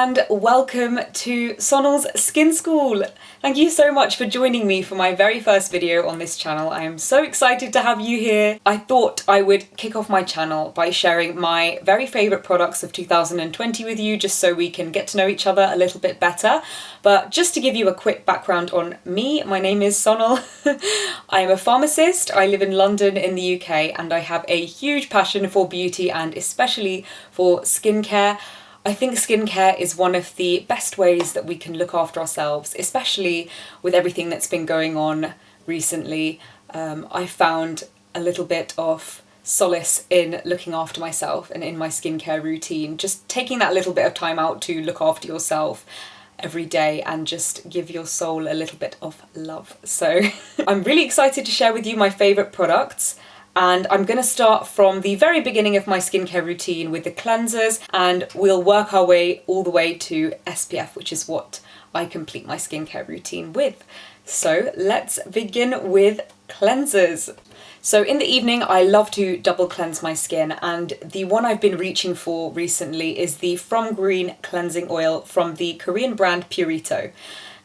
and welcome to Sonal's Skin School. Thank you so much for joining me for my very first video on this channel. I am so excited to have you here. I thought I would kick off my channel by sharing my very favourite products of 2020 with you, just so we can get to know each other a little bit better. But just to give you a quick background on me, my name is Sonal. I am a pharmacist. I live in London in the UK, and I have a huge passion for beauty and especially for skincare. I think skincare is one of the best ways that we can look after ourselves, especially with everything that's been going on recently. I found a little bit of solace in looking after myself and in my skincare routine, just taking that little bit of time out to look after yourself every day and just give your soul a little bit of love. So I'm really excited to share with you my favourite products. And I'm going to start from the very beginning of my skincare routine with the cleansers, and we'll work our way all the way to SPF, which is what I complete my skincare routine with. So let's begin with cleansers. So in the evening, I love to double cleanse my skin, and the one I've been reaching for recently is the From Green cleansing oil from the Korean brand Purito.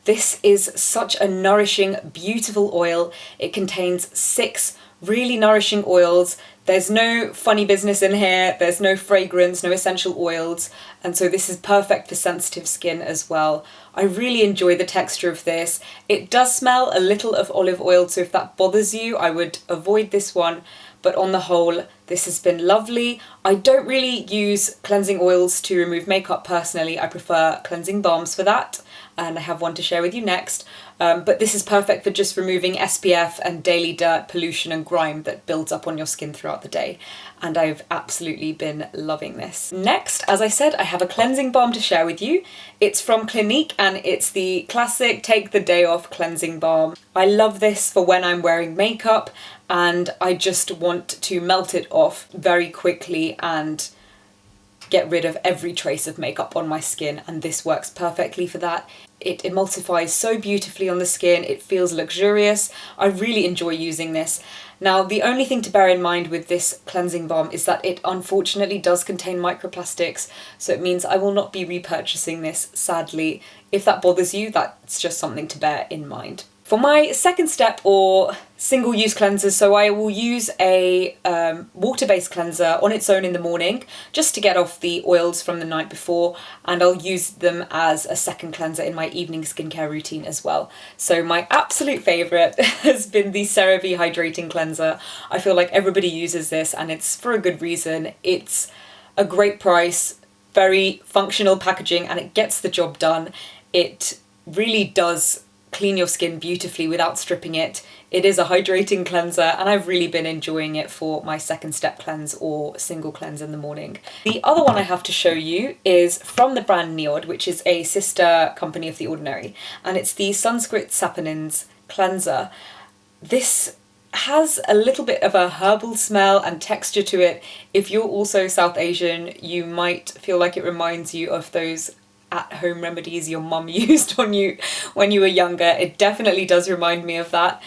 This is such a nourishing, beautiful oil. It contains 6 really nourishing oils. There's no funny business in here, there's no fragrance, no essential oils, and so this is perfect for sensitive skin as well. I really enjoy the texture of this. It does smell a little of olive oil, so if that bothers you, I would avoid this one, but on the whole, this has been lovely. I don't really use cleansing oils to remove makeup personally. I prefer cleansing balms for that, and I have one to share with you next. But this is perfect for just removing SPF and daily dirt, pollution and grime that builds up on your skin throughout the day. And I've absolutely been loving this. Next, as I said, I have a cleansing balm to share with you. It's from Clinique, and it's the classic Take the Day Off cleansing balm. I love this for when I'm wearing makeup and I just want to melt it off very quickly and get rid of every trace of makeup on my skin, and this works perfectly for that. It emulsifies so beautifully on the skin, it feels luxurious. I really enjoy using this. Now, the only thing to bear in mind with this cleansing balm is that it unfortunately does contain microplastics, so it means I will not be repurchasing this, sadly. If that bothers you, that's just something to bear in mind. For my second step, or single-use cleansers, so I will use a water-based cleanser on its own in the morning, just to get off the oils from the night before, and I'll use them as a second cleanser in my evening skincare routine as well. So my absolute favourite has been the CeraVe Hydrating Cleanser. I feel like everybody uses this, and it's for a good reason. It's a great price, very functional packaging, and it gets the job done. It really does clean your skin beautifully without stripping it. It is a hydrating cleanser, and I've really been enjoying it for my second step cleanse or single cleanse in the morning. The other one I have to show you is from the brand Nizoral, which is a sister company of The Ordinary, and it's the Sanskrit Saponins cleanser. This has a little bit of a herbal smell and texture to it. If you're also South Asian, you might feel like it reminds you of those at-home remedies your mum used on you when you were younger. It definitely does remind me of that,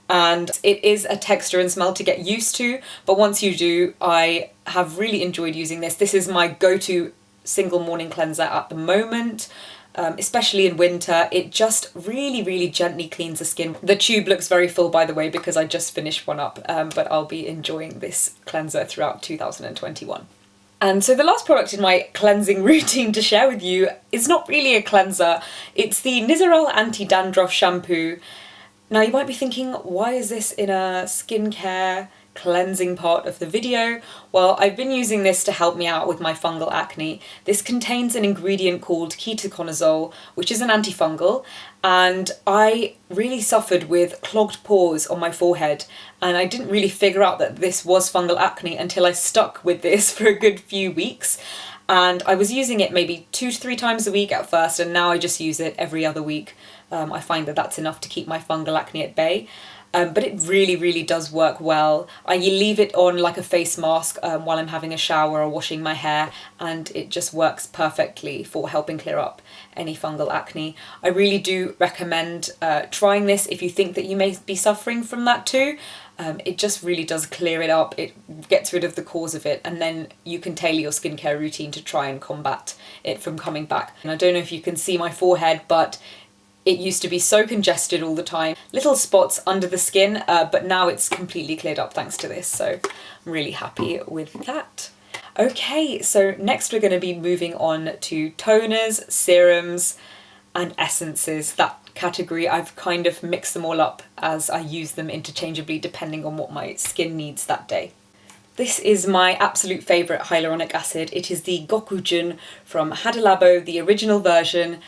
and it is a texture and smell to get used to, but once you do, I have really enjoyed using this. This is my go-to single morning cleanser at the moment, especially in winter. It just really gently cleans the skin. The tube looks very full, by the way, because I just finished one up, but I'll be enjoying this cleanser throughout 2021. And so the last product in my cleansing routine to share with you is not really a cleanser. It's the Nizoral Anti-Dandruff Shampoo. Now you might be thinking, why is this in a skincare cleansing part of the video? Well, I've been using this to help me out with my fungal acne. This contains an ingredient called ketoconazole, which is an antifungal, and I really suffered with clogged pores on my forehead, and I didn't really figure out that this was fungal acne until I stuck with this for a good few weeks. And I was using it maybe 2 to 3 times a week at first, and now I just use it every other week. I find that that's enough to keep my fungal acne at bay. But it really does work well. I leave it on like a face mask while I'm having a shower or washing my hair, and it just works perfectly for helping clear up any fungal acne. I really do recommend trying this if you think that you may be suffering from that too. It just really does clear it up, it gets rid of the cause of it, and then you can tailor your skincare routine to try and combat it from coming back. And I don't know if you can see my forehead, but it used to be so congested all the time, little spots under the skin, but now it's completely cleared up thanks to this, so I'm really happy with that. Okay, so next we're going to be moving on to toners, serums, and essences. That category, I've kind of mixed them all up as I use them interchangeably depending on what my skin needs that day. This is my absolute favourite hyaluronic acid. It is the Gokujin from Hadelabo, the original version.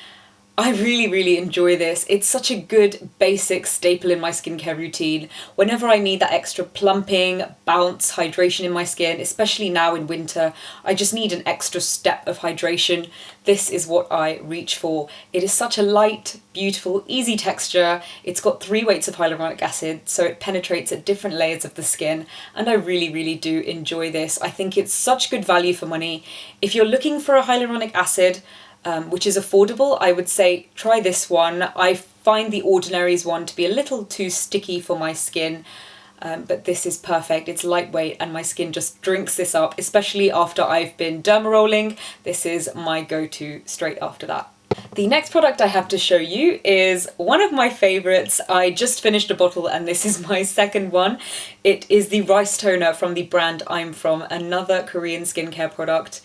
I really enjoy this. It's such a good basic staple in my skincare routine. Whenever I need that extra plumping, bounce, hydration in my skin, especially now in winter, I just need an extra step of hydration. This is what I reach for. It is such a light, beautiful, easy texture. It's got 3 weights of hyaluronic acid, so it penetrates at different layers of the skin, and I really do enjoy this. I think it's such good value for money. If you're looking for a hyaluronic acid, which is affordable, I would say try this one. I find the Ordinary's one to be a little too sticky for my skin, but this is perfect. It's lightweight and my skin just drinks this up, especially after I've been derma rolling. This is my go-to straight after that. The next product I have to show you is one of my favourites. I just finished a bottle and this is my second one. It is the Rice Toner from the brand I'm From, another Korean skincare product.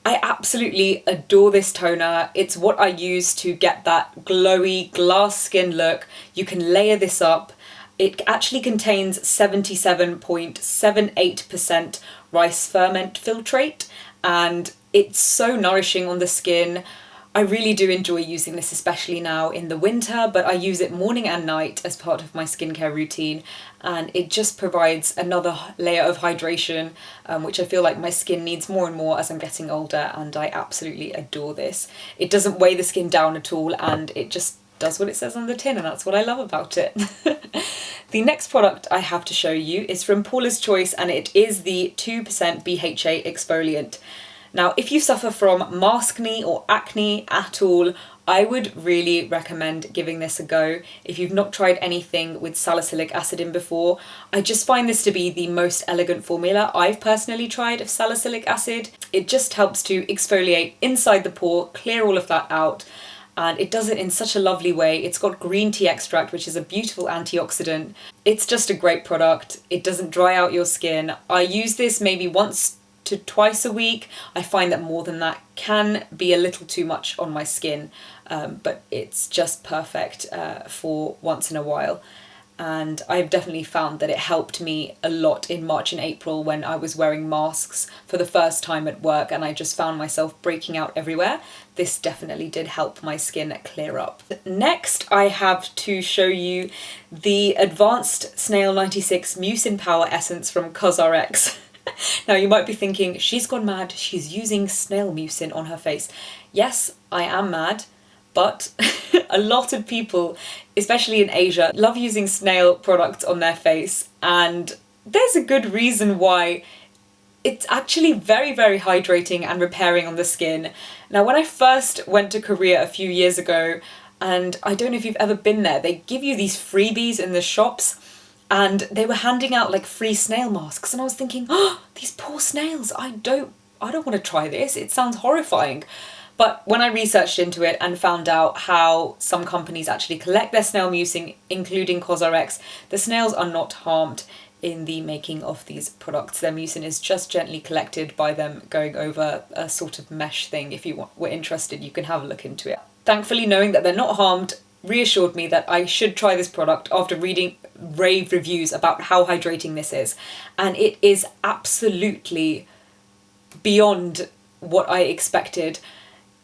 I absolutely adore this toner. It's what I use to get that glowy glass skin look. You can layer this up. It actually contains 77.78% rice ferment filtrate, and it's so nourishing on the skin. I really do enjoy using this, especially now in the winter, but I use it morning and night as part of my skincare routine, and it just provides another layer of hydration, which I feel like my skin needs more and more as I'm getting older, and I absolutely adore this. It doesn't weigh the skin down at all, and it just does what it says on the tin, and that's what I love about it. The next product I have to show you is from Paula's Choice, and it is the 2% BHA exfoliant. Now, if you suffer from maskne or acne at all, I would really recommend giving this a go. If you've not tried anything with salicylic acid in before, I just find this to be the most elegant formula I've personally tried of salicylic acid. It just helps to exfoliate inside the pore, clear all of that out, and it does it in such a lovely way. It's got green tea extract, which is a beautiful antioxidant. It's just a great product. It doesn't dry out your skin. I use this maybe once to twice a week. I find that more than that can be a little too much on my skin, but it's just perfect for once in a while. And I've definitely found that it helped me a lot in March and April when I was wearing masks for the first time at work and I just found myself breaking out everywhere. This definitely did help my skin clear up. Next, I have to show you the Advanced Snail 96 Mucin Power Essence from CosRx. Now you might be thinking, she's gone mad, she's using snail mucin on her face. Yes, I am mad, but a lot of people, especially in Asia, love using snail products on their face, and there's a good reason why. It's actually very hydrating and repairing on the skin. Now, when I first went to Korea a few years ago, and I don't know if you've ever been there, they give you these freebies in the shops, and they were handing out like free snail masks, and I was thinking, oh, these poor snails, I don't want to try this, it sounds horrifying. But when I researched into it and found out how some companies actually collect their snail mucin, including CosRx, the snails are not harmed in the making of these products. Their mucin is just gently collected by them going over a sort of mesh thing. If you were interested, you can have a look into it. Thankfully, knowing that they're not harmed reassured me that I should try this product after reading rave reviews about how hydrating this is, and it is absolutely beyond what I expected.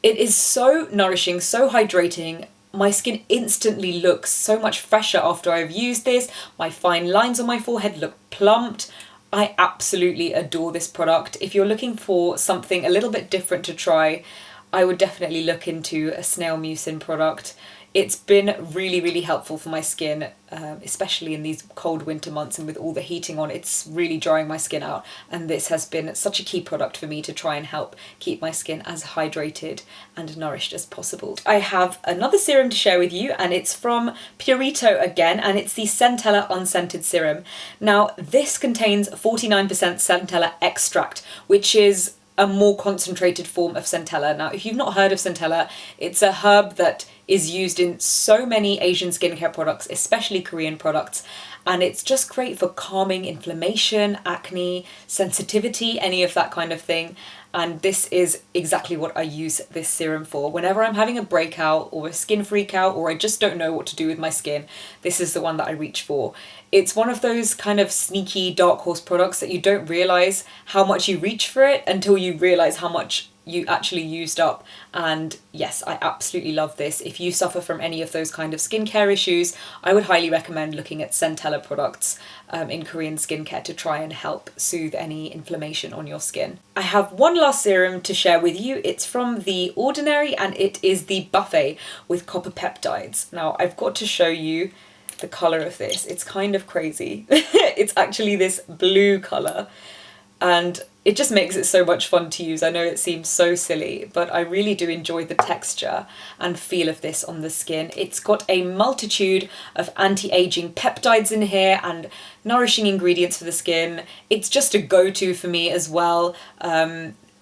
It is so nourishing, so hydrating. My skin instantly looks so much fresher after I've used this. My fine lines on my forehead look plumped. I absolutely adore this product. If you're looking for something a little bit different to try, I would definitely look into a snail mucin product. It's been really, really helpful for my skin, especially in these cold winter months and with all the heating on, it's really drying my skin out. And this has been such a key product for me to try and help keep my skin as hydrated and nourished as possible. I have another serum to share with you, and it's from Purito again, and it's the Centella Unscented Serum. Now, this contains 49% Centella extract, which is a more concentrated form of centella. Now, if you've not heard of centella, it's a herb that is used in so many Asian skincare products, especially Korean products, and it's just great for calming inflammation, acne, sensitivity, any of that kind of thing. And this is exactly what I use this serum for. Whenever I'm having a breakout or a skin freak out, or I just don't know what to do with my skin, this is the one that I reach for. It's one of those kind of sneaky dark horse products that you don't realise how much you reach for it until you realise how much you actually used up. And yes, I absolutely love this. If you suffer from any of those kind of skincare issues, I would highly recommend looking at Centella products in Korean skincare to try and help soothe any inflammation on your skin. I have one last serum to share with you. It's from The Ordinary, and it is the Buffet with copper peptides. Now, I've got to show you the colour of this. It's kind of crazy. It's actually this blue colour, and it just makes it so much fun to use. I know it seems so silly, but I really do enjoy the texture and feel of this on the skin. It's got a multitude of anti-aging peptides in here and nourishing ingredients for the skin. It's just a go-to for me as well,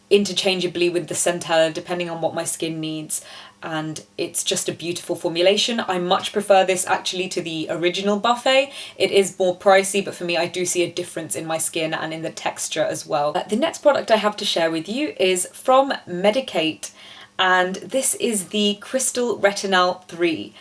interchangeably with the Centella, depending on what my skin needs. And it's just a beautiful formulation. I much prefer this actually to the original Buffet. It is more pricey, but for me, I do see a difference in my skin and in the texture as well. The next product I have to share with you is from Medicate, and this is the Crystal Retinol 3.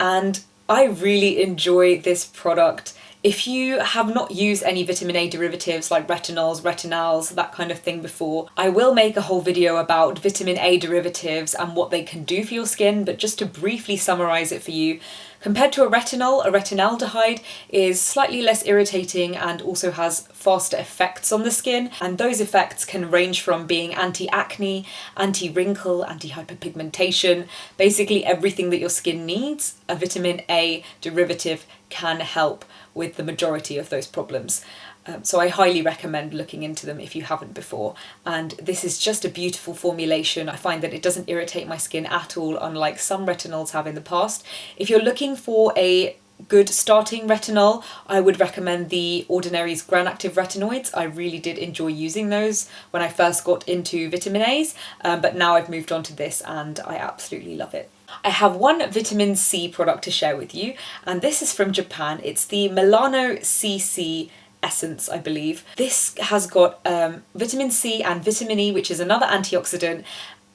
And I really enjoy this product. If you have not used any vitamin A derivatives like retinols, retinals, that kind of thing before, I will make a whole video about vitamin A derivatives and what they can do for your skin, but just to briefly summarize it for you, compared to a retinaldehyde is slightly less irritating and also has faster effects on the skin, and those effects can range from being anti-acne, anti-wrinkle, anti-hyperpigmentation, basically everything that your skin needs. A vitamin A derivative can help with the majority of those problems. So I highly recommend looking into them if you haven't before. And this is just a beautiful formulation. I find that it doesn't irritate my skin at all, unlike some retinols have in the past. If you're looking for a good starting retinol, I would recommend The Ordinary's Gran-Active Retinoids. I really did enjoy using those when I first got into vitamin A's, but now I've moved on to this and I absolutely love it. I have one vitamin C product to share with you, and this is from Japan. It's the Milano CC Essence, I believe. This has got vitamin C and vitamin E, which is another antioxidant.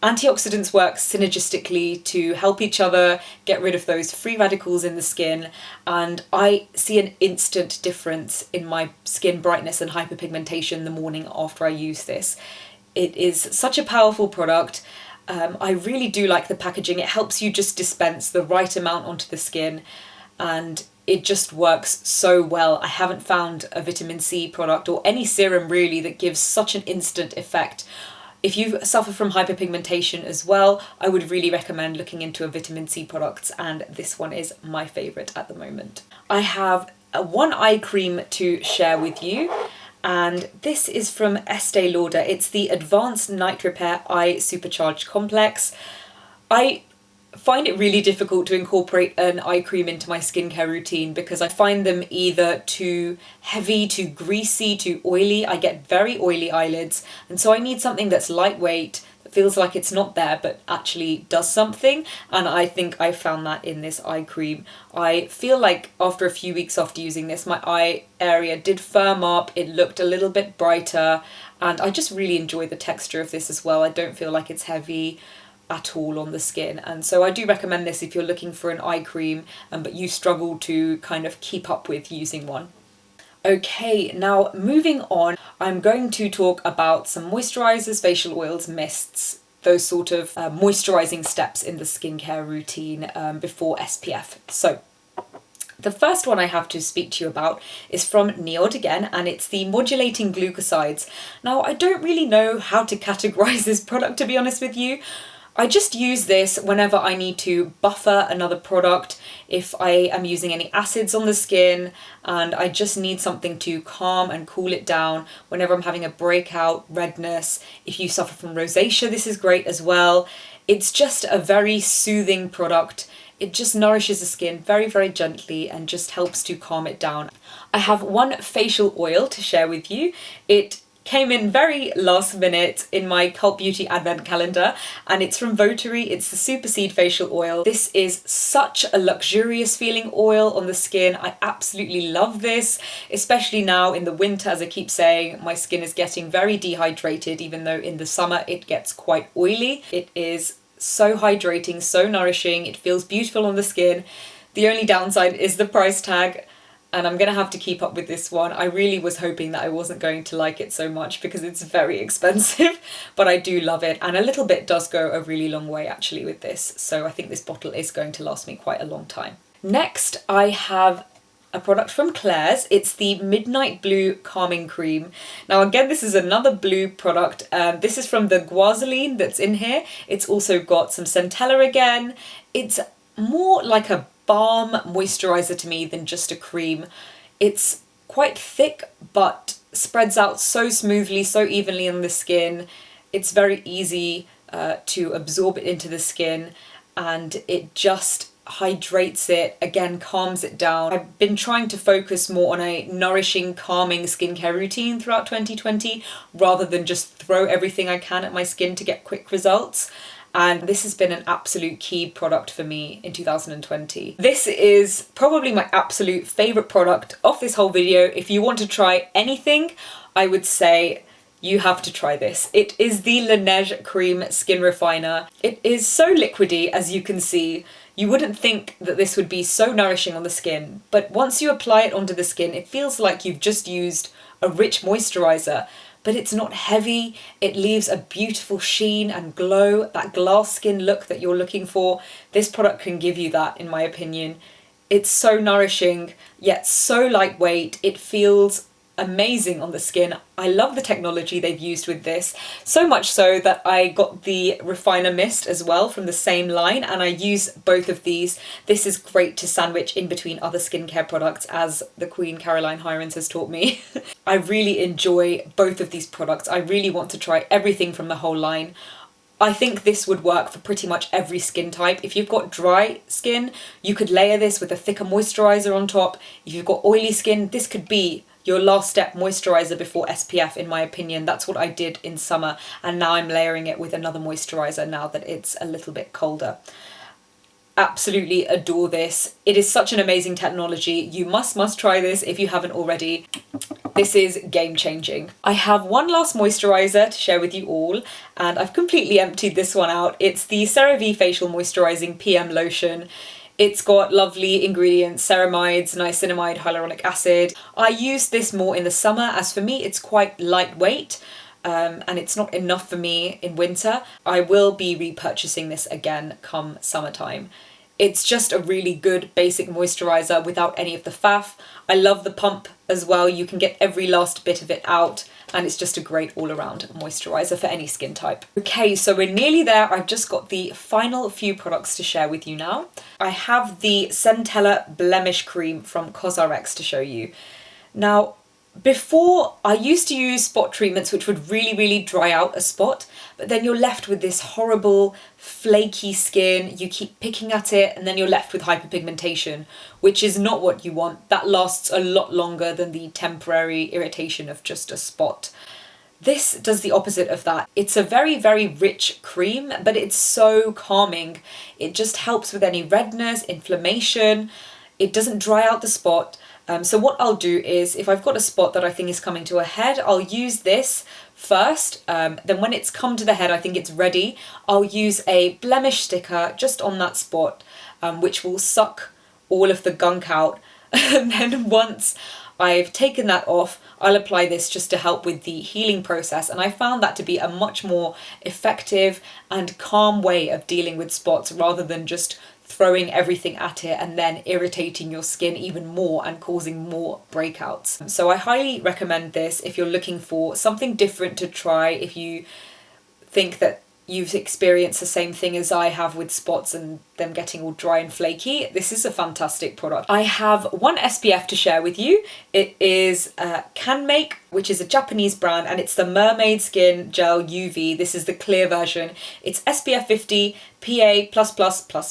Antioxidants work synergistically to help each other get rid of those free radicals in the skin, and I see an instant difference in my skin brightness and hyperpigmentation the morning after I use this. It is such a powerful product. I really do like the packaging. It helps you just dispense the right amount onto the skin, and it just works so well. I haven't found a vitamin C product or any serum really that gives such an instant effect. If you suffer from hyperpigmentation as well, I would really recommend looking into a vitamin C product, and this one is my favourite at the moment. I have one eye cream to share with you, and this is from Estee Lauder. It's the Advanced Night Repair Eye Supercharged Complex. I find it really difficult to incorporate an eye cream into my skincare routine because I find them either too heavy, too greasy, too oily. I get very oily eyelids, and so I need something that's lightweight, that feels like it's not there but actually does something, and I think I found that in this eye cream. I feel like after a few weeks after using this, my eye area did firm up, it looked a little bit brighter, and I just really enjoy the texture of this as well. I don't feel like it's heavy at all on the skin, and so I do recommend this if you're looking for an eye cream but you struggle to kind of keep up with using one. Okay, now moving on, I'm going to talk about some moisturizers, facial oils, mists, those sort of moisturizing steps in the skincare routine before SPF. So the first one I have to speak to you about is from Niod again, and it's the Modulating Glucosides. Now, I don't really know how to categorize this product, to be honest with you. I just use this whenever I need to buffer another product, if I am using any acids on the skin and I just need something to calm and cool it down whenever I'm having a breakout, redness. If you suffer from rosacea, this is great as well. It's just a very soothing product. It just nourishes the skin very, very gently and just helps to calm it down. I have one facial oil to share with you. It came in very last minute in my Cult Beauty advent calendar, and it's from Votary. It's the Super Seed facial oil. This is such a luxurious feeling oil on the skin. I absolutely love this, especially now in the winter. As I keep saying, my skin is getting very dehydrated, even though in the summer it gets quite oily. It is so hydrating, so nourishing. It feels beautiful on the skin. The only downside is the price tag, and I'm gonna have to keep up with this one. I really was hoping that I wasn't going to like it so much because it's very expensive, but I do love it, and a little bit does go a really long way actually with this, so I think this bottle is going to last me quite a long time. Next, I have a product from Klairs. It's the Midnight Blue Calming Cream. Now again, this is another blue product. This is from the guasoline that's in here. It's also got some centella again. It's more like a balm moisturizer to me than just a cream. It's quite thick but spreads out so smoothly, so evenly on the skin. It's very easy to absorb it into the skin, and it just hydrates it, again calms it down. I've been trying to focus more on a nourishing, calming skincare routine throughout 2020 rather than just throw everything I can at my skin to get quick results. And this has been an absolute key product for me in 2020. This is probably my absolute favourite product of this whole video. If you want to try anything, I would say you have to try this. It is the Laneige Cream Skin Refiner. It is so liquidy, as you can see. You wouldn't think that this would be so nourishing on the skin, but once you apply it onto the skin, it feels like you've just used a rich moisturiser. But it's not heavy, it leaves a beautiful sheen and glow, that glass skin look that you're looking for. This product can give you that, in my opinion. It's so nourishing, yet so lightweight. It feels amazing on the skin. I love the technology they've used with this, so much so that I got the Refiner Mist as well from the same line, and I use both of these. This is great to sandwich in between other skincare products, as the Queen Caroline Hirons has taught me. I really enjoy both of these products. I really want to try everything from the whole line. I think this would work for pretty much every skin type. If you've got dry skin, you could layer this with a thicker moisturiser on top. If you've got oily skin, this could be your last step moisturiser before SPF, in my opinion. That's what I did in summer, and now I'm layering it with another moisturiser now that it's a little bit colder. Absolutely adore this. It is such an amazing technology. You must try this if you haven't already. This is game changing. I have one last moisturiser to share with you all, and I've completely emptied this one out. It's the CeraVe Facial Moisturising PM Lotion. It's got lovely ingredients, ceramides, niacinamide, hyaluronic acid. I use this more in the summer, as for me it's quite lightweight, and it's not enough for me in winter. I will be repurchasing this again come summertime. It's just a really good basic moisturiser without any of the faff. I love the pump as well. You can get every last bit of it out, and it's just a great all-around moisturiser for any skin type. Okay, so we're nearly there. I've just got the final few products to share with you now. I have the Centella Blemish Cream from CosRx to show you. Now, before, I used to use spot treatments which would really dry out a spot, but then you're left with this horrible flaky skin. You keep picking at it and then you're left with hyperpigmentation, which is not what you want. That lasts a lot longer than the temporary irritation of just a spot. This does the opposite of that. It's a very rich cream, but it's so calming. It just helps with any redness, inflammation. It doesn't dry out the spot. So what I'll do is, if I've got a spot that I think is coming to a head, I'll use this first. Then when it's come to the head, I think it's ready, I'll use a blemish sticker just on that spot, which will suck all of the gunk out. And then once I've taken that off, I'll apply this just to help with the healing process. And I found that to be a much more effective and calm way of dealing with spots, rather than just throwing everything at it and then irritating your skin even more and causing more breakouts. So I highly recommend this if you're looking for something different to try, if you think that you've experienced the same thing as I have with spots and them getting all dry and flaky, this is a fantastic product. I have one SPF to share with you. It is Canmake, which is a Japanese brand, and it's the Mermaid Skin Gel UV. This is the clear version. It's SPF 50, PA++++,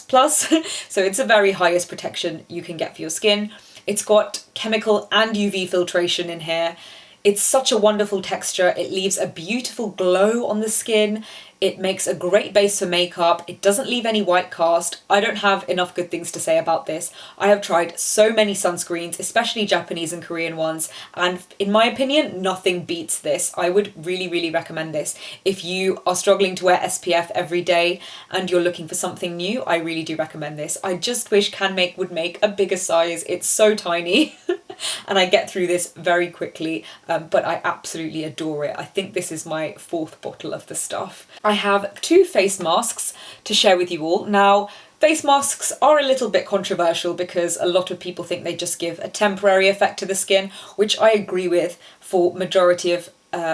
so it's the very highest protection you can get for your skin. It's got chemical and UV filtration in here. It's such a wonderful texture. It leaves a beautiful glow on the skin. It makes a great base for makeup. It doesn't leave any white cast. I don't have enough good things to say about this. I have tried so many sunscreens, especially Japanese and Korean ones, and in my opinion, nothing beats this. I would really, really recommend this. If you are struggling to wear SPF every day and you're looking for something new, I really do recommend this. I just wish Canmake would make a bigger size. It's so tiny. And I get through this very quickly, but I absolutely adore it. I think this is my 4th bottle of the stuff. I have 2 face masks to share with you all. Now, face masks are a little bit controversial because a lot of people think they just give a temporary effect to the skin, which I agree with for majority of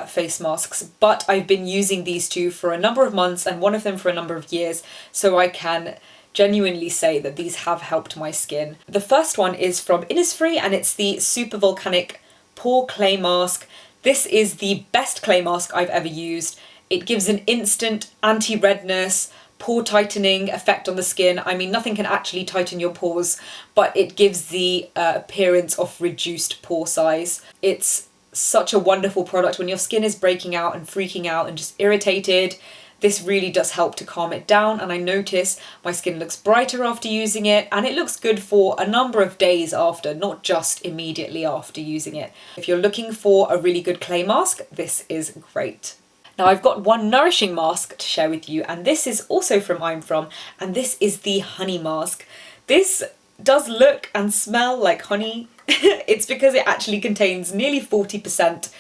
face masks, but I've been using these 2 for a number of months and one of them for a number of years, so I can genuinely say that these have helped my skin. The first one is from Innisfree and it's the Super Volcanic Pore Clay Mask. This is the best clay mask I've ever used. It gives an instant anti-redness, pore tightening effect on the skin. I mean, nothing can actually tighten your pores, but it gives the appearance of reduced pore size. It's such a wonderful product when your skin is breaking out and freaking out and just irritated. This really does help to calm it down, and I notice my skin looks brighter after using it, and it looks good for a number of days after, not just immediately after using it. If you're looking for a really good clay mask, this is great. Now I've got one nourishing mask to share with you, and this is also from I'm From, and this is the honey mask. This does look and smell like honey. It's because it actually contains nearly 40%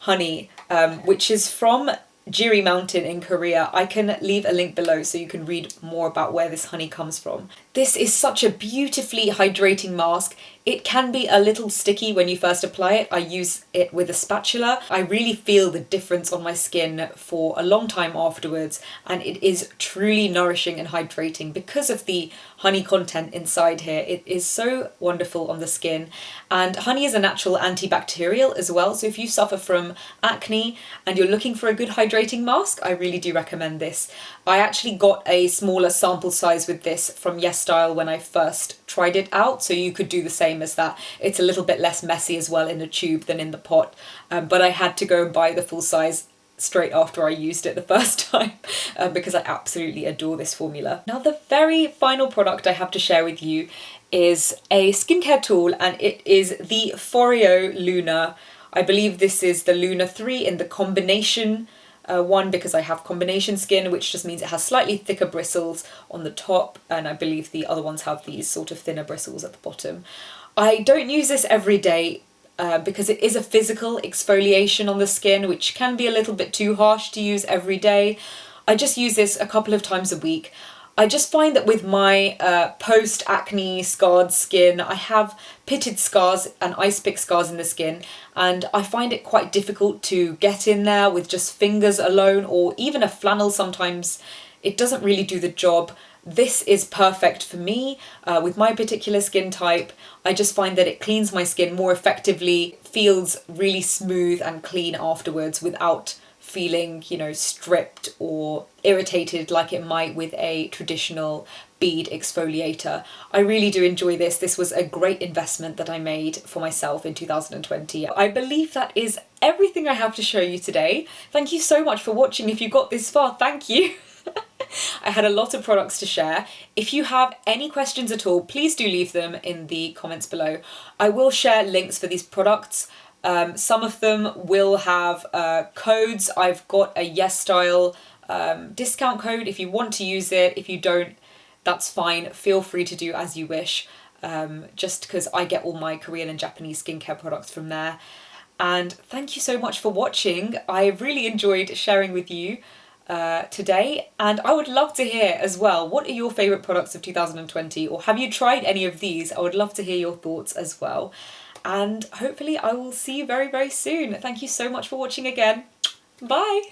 honey, which is from Jiri Mountain in Korea. I can leave a link below so you can read more about where this honey comes from. This is such a beautifully hydrating mask. It can be a little sticky when you first apply it. I use it with a spatula. I really feel the difference on my skin for a long time afterwards, and it is truly nourishing and hydrating because of the honey content inside here. It is so wonderful on the skin, and honey is a natural antibacterial as well, so if you suffer from acne and you're looking for a good hydrating mask, I really do recommend this. I actually got a smaller sample size with this from YesStyle when I first tried it out, so you could do the same as that. It's a little bit less messy as well in a tube than in the pot, but I had to go and buy the full size straight after I used it the first time because I absolutely adore this formula. Now the very final product I have to share with you is a skincare tool, and it is the Foreo Luna. I believe this is the Luna 3 in the combination one, because I have combination skin, which just means it has slightly thicker bristles on the top, and I believe the other ones have these sort of thinner bristles at the bottom. I don't use this every day because it is a physical exfoliation on the skin, which can be a little bit too harsh to use every day. I just use this a couple of times a week. I just find that with my post-acne scarred skin, I have pitted scars and ice pick scars in the skin, and I find it quite difficult to get in there with just fingers alone, or even a flannel sometimes. It doesn't really do the job. This is perfect for me with my particular skin type. I just find that it cleans my skin more effectively, feels really smooth and clean afterwards without feeling, you know, stripped or irritated like it might with a traditional bead exfoliator. I really do enjoy this. This was a great investment that I made for myself in 2020. I believe that is everything I have to show you today. Thank you so much for watching. If you got this far, thank you. I had a lot of products to share. If you have any questions at all, please do leave them in the comments below. I will share links for these products. Some of them will have codes. I've got a YesStyle discount code if you want to use it. If you don't, that's fine. Feel free to do as you wish, just because I get all my Korean and Japanese skincare products from there. And thank you so much for watching. I really enjoyed sharing with you today, and I would love to hear as well, what are your favourite products of 2020, or have you tried any of these? I would love to hear your thoughts as well. And hopefully I will see you very, very soon. Thank you so much for watching again. Bye!